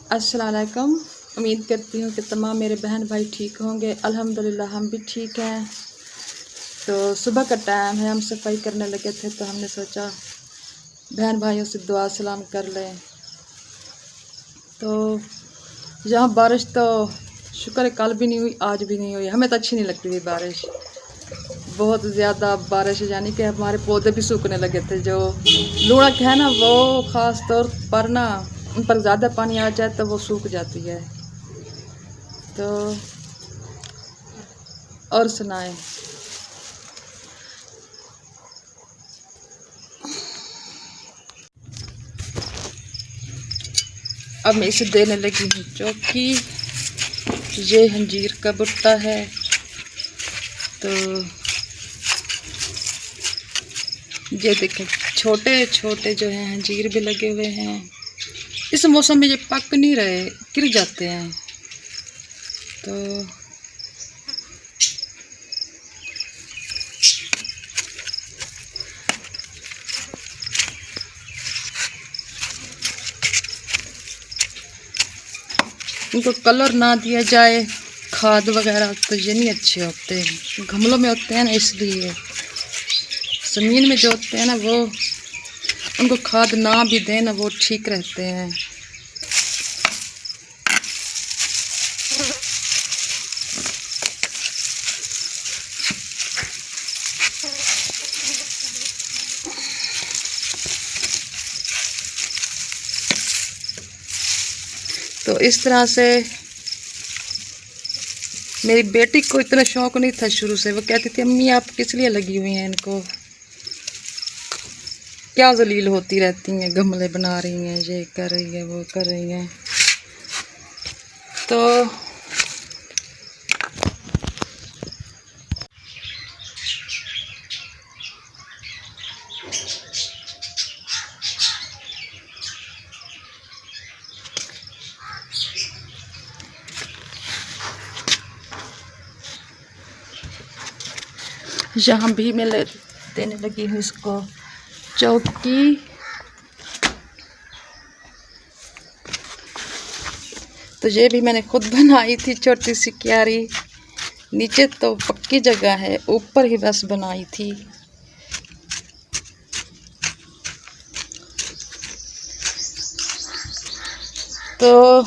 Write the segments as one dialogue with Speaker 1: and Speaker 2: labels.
Speaker 1: अस्सलाम वालेकुम। उम्मीद करती हूँ कि तमाम मेरे बहन भाई ठीक होंगे। अल्हम्दुलिल्लाह हम भी ठीक हैं। तो सुबह का टाइम है, हम सफाई करने लगे थे तो हमने सोचा बहन भाइयों से दुआ सलाम कर लें। तो यहाँ बारिश तो शुक्र है कल भी नहीं हुई, आज भी नहीं हुई। हमें तो अच्छी नहीं लगती थी बारिश, बहुत ज़्यादा बारिश, यानी कि हमारे पौधे भी सूखने लगे थे। जो लूढ़क है ना, वो ख़ास तौर पर ना उन पर ज़्यादा पानी आ जाए तो वो सूख जाती है। तो और सुनाएं। अब मैं इसे देने लगी हूँ चौकी। ये अंजीर का भुट्टा है। तो ये देखें, छोटे छोटे जो हैं अंजीर भी लगे हुए हैं। इस मौसम में ये पक नहीं रहे, गिर जाते हैं। तो इनको कलर ना दिया जाए, खाद वगैरह, तो ये नहीं अच्छे होते। गमलों में होते हैं ना, इसलिए ज़मीन में जो होते हैं ना, वो उनको खाद ना भी दें ना, वो ठीक रहते हैं। तो इस तरह से मेरी बेटी को इतना शौक नहीं था शुरू से। वो कहती थी अम्मी आप किस लिए लगी हुई हैं, इनको क्या जलील होती रहती हैं, गमले बना रही हैं, ये कर रही है, वो कर रही हैं। तो यहाँ भी मैं देने लगी हूँ इसको चौकी। तो ये भी मैंने खुद बनाई थी, छोटी सी क्यारी। नीचे तो पक्की जगह है, ऊपर ही बस बनाई थी। तो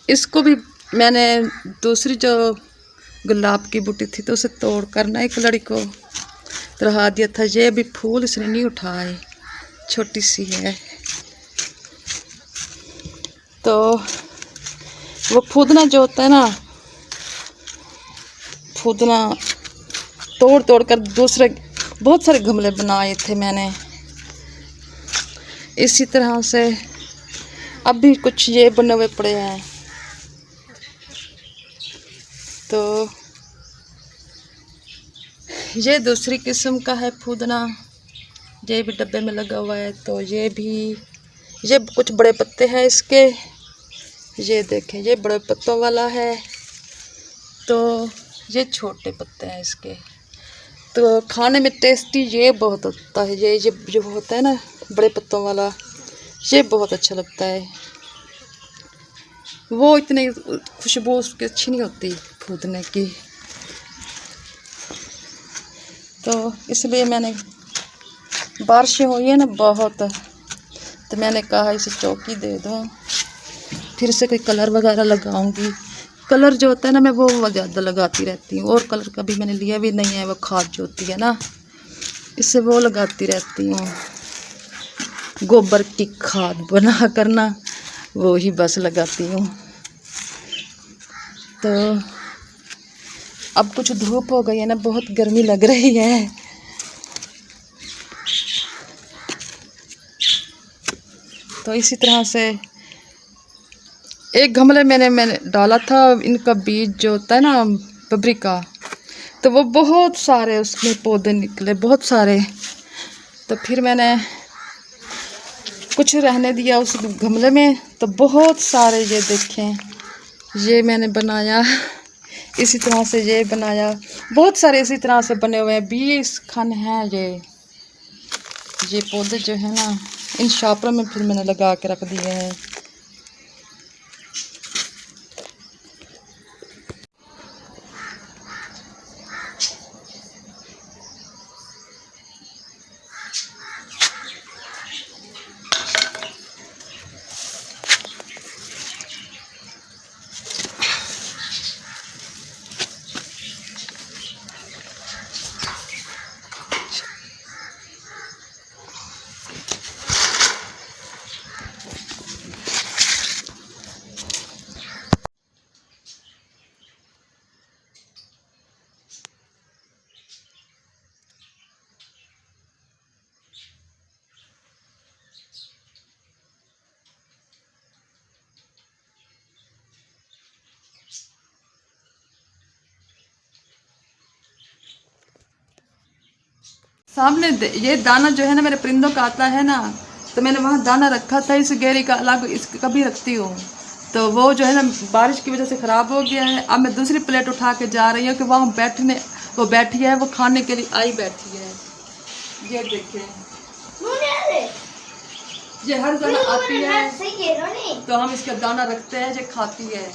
Speaker 1: इसको भी मैंने दूसरी जो गुलाब की बूटी थी तो उसे तोड़ कर ना एक लड़ी को रहा दिया था। ये भी फूल इसने नहीं उठाए, छोटी सी है। तो वो फूदना जो होता है ना, फूदना तोड़ तोड़ कर दूसरे बहुत सारे गमले बनाए थे मैंने। इसी तरह से अब भी कुछ ये बने हुए पड़े हैं। तो ये दूसरी किस्म का है फूदना, ये भी डब्बे में लगा हुआ है। तो ये कुछ बड़े पत्ते हैं इसके, ये देखें, ये बड़े पत्तों वाला है। तो ये छोटे पत्ते हैं इसके। तो खाने में टेस्टी ये बहुत होता है। ये जो होता है ना बड़े पत्तों वाला, ये बहुत अच्छा लगता है। वो इतनी खुशबू उसकी अच्छी नहीं होती फूदने की। तो इसलिए मैंने, बारिशें हुई है ना बहुत, तो मैंने कहा इसे चौकी दे दूँ, फिर से कोई कलर वगैरह लगाऊंगी। कलर जो होता है ना, मैं वो ज़्यादा लगाती रहती हूँ। और कलर कभी मैंने लिया भी नहीं है। वो खाद जो होती है ना, इससे वो लगाती रहती हूँ। गोबर की खाद बना करना, वो ही बस लगाती हूँ। तो अब कुछ धूप हो गई है ना, बहुत गर्मी लग रही है। तो इसी तरह से एक गमले मैंने डाला था इनका बीज जो होता है ना बबरी का, तो वो बहुत सारे उसमें पौधे निकले, बहुत सारे। तो फिर मैंने कुछ रहने दिया उस गमले में, तो बहुत सारे ये देखें, ये मैंने बनाया। इसी तरह से ये बनाया, बहुत सारे इसी तरह से बने हुए हैं। 20 खन हैं ये पौधे जो है ना, इन शापरों में फिर मैंने लगा के रख दिए हैं। सामने ये दाना जो है ना मेरे परिंदों का आता है ना, तो मैंने वहाँ दाना रखा था इस गैरी का अलग, इस कभी रखती हूँ, तो वो जो है ना बारिश की वजह से ख़राब हो गया है। अब मैं दूसरी प्लेट उठा के जा रही हूँ कि वहाँ बैठने, वो बैठी है, वो खाने के लिए आई बैठी है। ये देखिए, ये हर दाना आती है तो हम इसका दाना रखते हैं, जो खाती है।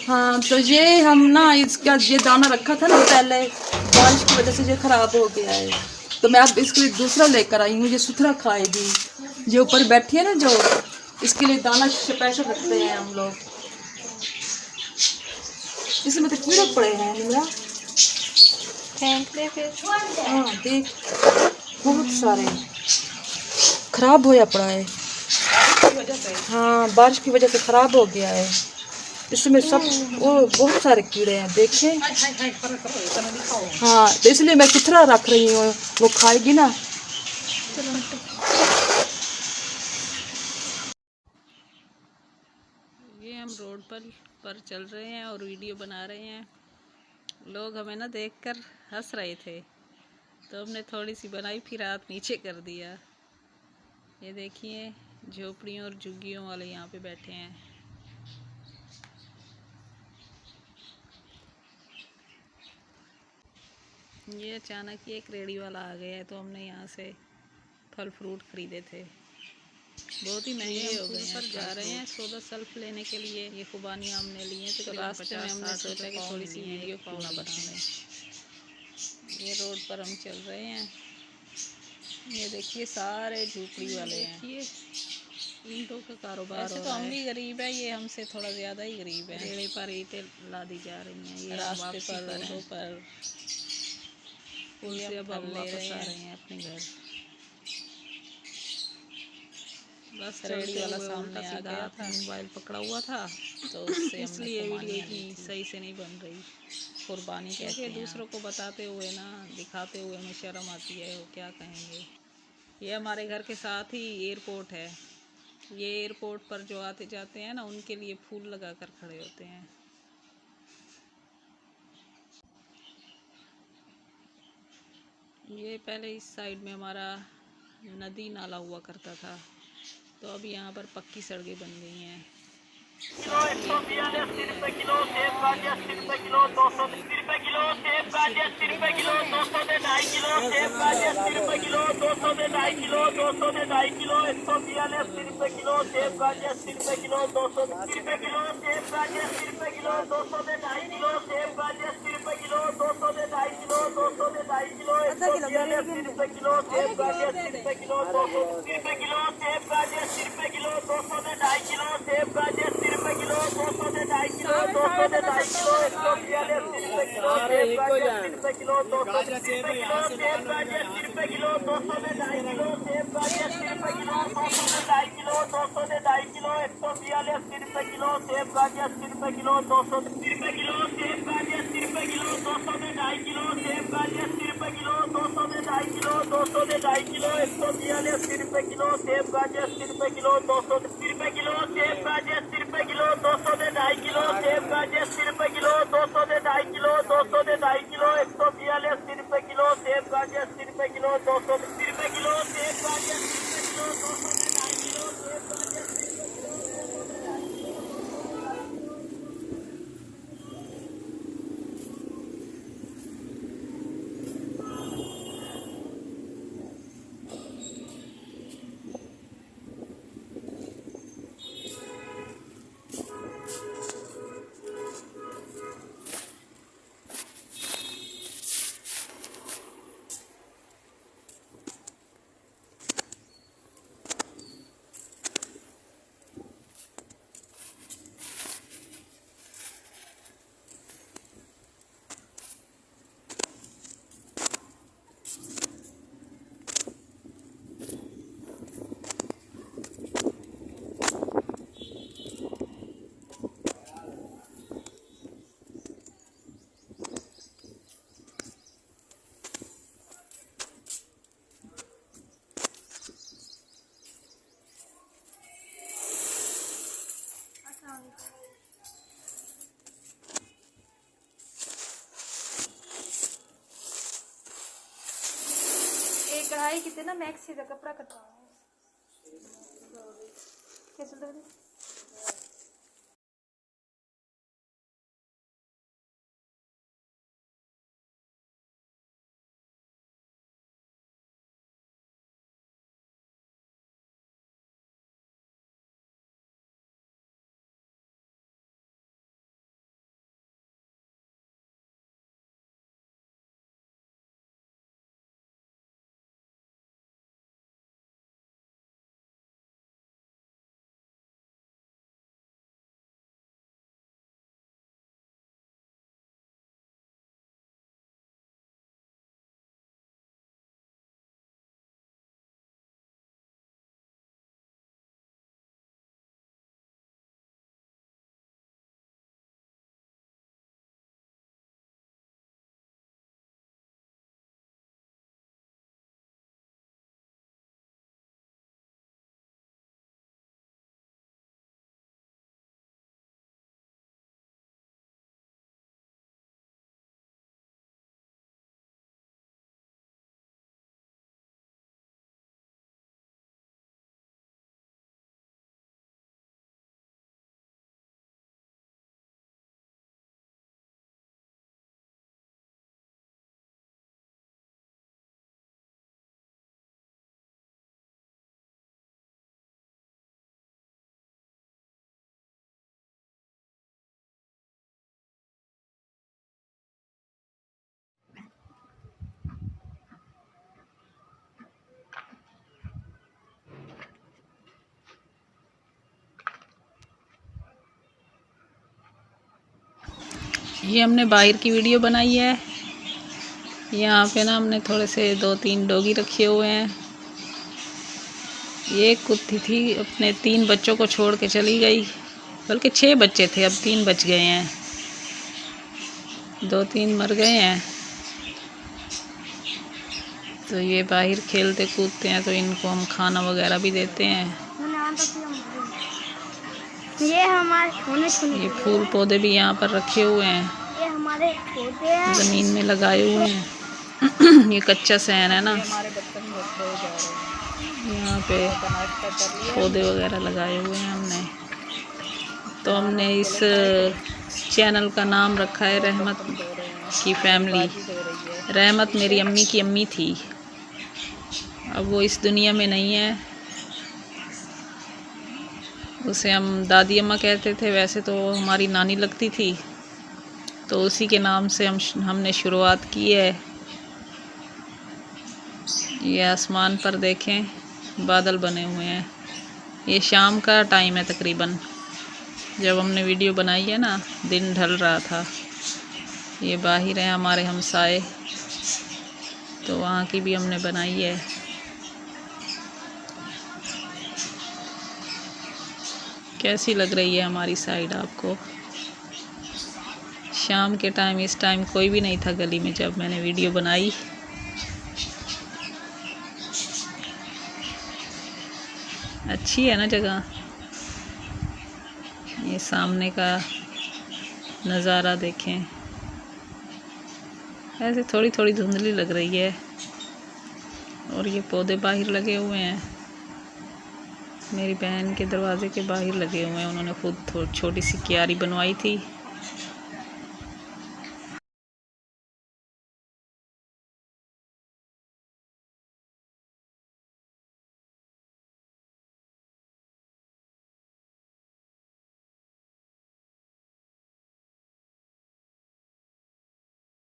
Speaker 1: हाँ, तो ये हम ना इसका ये दाना रखा था ना पहले, बारिश की वजह से ये ख़राब हो गया है, तो मैं अब इसके लिए दूसरा लेकर आई हूँ। ये सुथरा खाएगी, जो ऊपर बैठी है ना, जो इसके लिए दाना स्पेशल रखते हैं हम लोग। इसमें तो कीड़े पड़े हैं निमरा,
Speaker 2: फेंक दे फिर।
Speaker 1: हाँ देख, बहुत सारे ख़राब होया पड़ा है। हाँ, बारिश की वजह से ख़राब हो गया है। इसमें सब वो बहुत सारे कीड़े हैं, देखे। हाँ, तो इसलिए मैं सुथरा रख रही हूँ, वो खाएगी ना।
Speaker 2: ये हम रोड पर चल रहे हैं और वीडियो बना रहे हैं। लोग हमें ना देखकर हंस रहे थे, तो हमने थोड़ी सी बनाई, फिर हाथ नीचे कर दिया। ये देखिए, झोपड़ियों और झुग्गियों वाले यहाँ पे बैठे हैं। ये अचानक ही एक रेडी वाला आ गया है, तो हमने यहाँ से फल फ्रूट खरीदे थे। बहुत ही महंगे हो गए हैं। जा रहे हैं सौदा सल्फ लेने के लिए। ये खुबानी हमने ली है, तो रास्ते में हमने सोचा कि थोड़ी सी वीडियो क्यों ना बना लें। ये रोड पर हम चल रहे हैं। ये देखिए, सारे झोपड़ी वाले हैं। देखिए, ईंटों का कारोबार। वैसे तो हम भी गरीब है, ये हमसे थोड़ा ज़्यादा ही गरीब है। रेड़े पर ईंटें ला दी जा रही हैं, ये रास्ते पर, रोडों पर। ये अब हम वापस आ रहे हैं अपने घर। बस रेडी वाला सामने आ गया था, मोबाइल पकड़ा हुआ था, तो उससे इसलिए वीडियो की सही से नहीं बन रही। कुर्बानी कहते हैं। दूसरों को बताते हुए ना, दिखाते हुए हमें शर्म आती है, वो क्या कहेंगे। ये हमारे घर के साथ ही एयरपोर्ट है। ये एयरपोर्ट पर जो आते जाते हैं ना, उनके लिए फूल लगा कर खड़े होते हैं। ये पहले इस साइड में हमारा नदी नाला हुआ करता था, तो अब यहाँ पर पक्की सड़कें बन गई हैं।
Speaker 3: किलो 142 रुपए किलो, सेब गाजी 80 रुपए किलो, 280 रुपए किलो, सेब गाजी 80 रुपए किलो, 200 दे 2.5 किलो, सेब गाजी 80 रुपए किलो, 200 दे 2.5 किलो, 200 दे 2.5 किलो, 142 रुपए किलो, सेब गाजी 80 रुपए किलो, 200 रुपए किलो, सेब गाजी 80 रुपए किलो, 200 दे 2.5 किलो, सेब गाजी 80 रुपए किलो, 200 दे 2.5 किलो, 200 दे 2.5 किलो, 142 रुपए किलो, सेब गाजी 80 रुपए किलो, 200 रुपए किलो, सेब गाजी 80 रुपए किलो, 200 दे 2.5 किलो, सेब गाजी 80 रुपए किलो, 200 दे 2.5 किलो, 200 दे 2.5 किलो, 142 रुपए किलो, सेब गाजी 80 रुपए किलो, 200 रुपए किलो, सेब गाजी 80 रुपए किलो, 200 दे 2.5 किलो, सेब गाजी 80 रुपए किलो, 200 दे 2.5 किलो, 200 दे 2.5 किलो, 142 रुपए किलो, सेब गाजी 80 रुपए किलो, 200 रुपए किलो, सेब गाजी 80 रुपए किलो, 200 दे 2.5 किलो, सेब गाजी 80 रुपए किलो, 200 दे 2.5 किलो, 200 दे 2.5 किलो, 142 रुपए किलो, सेब गाजी 80 रुपए किलो, 200 रुपए किलो, सेब गाजी 80 रुपए किलो, 200 दे 2.5 किलो, सेब गाजी 80 रुपए किलो, 200 दे 2.5 किलो, 200 दे 2.5 किलो, 142 रुपए किलो, सेब गाजी 80 रुपए किलो, 200 रुपए किलो, सेब गाजी 80 रुपए किलो, 200 दे 2.5 किलो, सेब गाजी 80 रुपए किलो।
Speaker 4: कढ़ाई कितने ना मैक्सी का कपड़ा कटवा कैसे
Speaker 2: ये हमने बाहर की वीडियो बनाई है। यहाँ पे ना हमने थोड़े से 2-3 डॉगी रखे हुए हैं। ये कुत्ती थी, अपने 3 बच्चों को छोड़ के चली गई, बल्कि 6 बच्चे थे, अब 3 बच गए हैं, 2-3 मर गए हैं। तो ये बाहर खेलते कूदते हैं, तो इनको हम खाना वगैरह भी देते हैं।
Speaker 4: ये हमारे
Speaker 2: ये फूल पौधे भी यहाँ पर रखे हुए हैं,
Speaker 4: ये हमारे पौधे हैं,
Speaker 2: ज़मीन में लगाए हुए हैं। ये कच्चा सहन है ना, यहाँ पे पौधे वगैरह लगाए हुए हैं हमने। तो हमने इस चैनल का नाम रखा है रहमत की फैमिली। रहमत मेरी अम्मी की अम्मी थी, अब वो इस दुनिया में नहीं है। उसे हम दादी अम्मा कहते थे, वैसे तो हमारी नानी लगती थी, तो उसी के नाम से हमने शुरुआत की है। ये आसमान पर देखें, बादल बने हुए हैं। ये शाम का टाइम है तकरीबन, जब हमने वीडियो बनाई है ना, दिन ढल रहा था। ये बाहर है हमारे हमसाए, तो वहाँ की भी हमने बनाई है। कैसी लग रही है हमारी साइड आपको? शाम के टाइम, इस टाइम कोई भी नहीं था गली में जब मैंने वीडियो बनाई। अच्छी है ना जगह। ये सामने का नज़ारा देखें, ऐसे थोड़ी थोड़ी धुंधली लग रही है। और ये पौधे बाहर लगे हुए हैं, मेरी बहन के दरवाजे के बाहर लगे हुए हैं। उन्होंने खुद छोटी सी क्यारी बनवाई थी,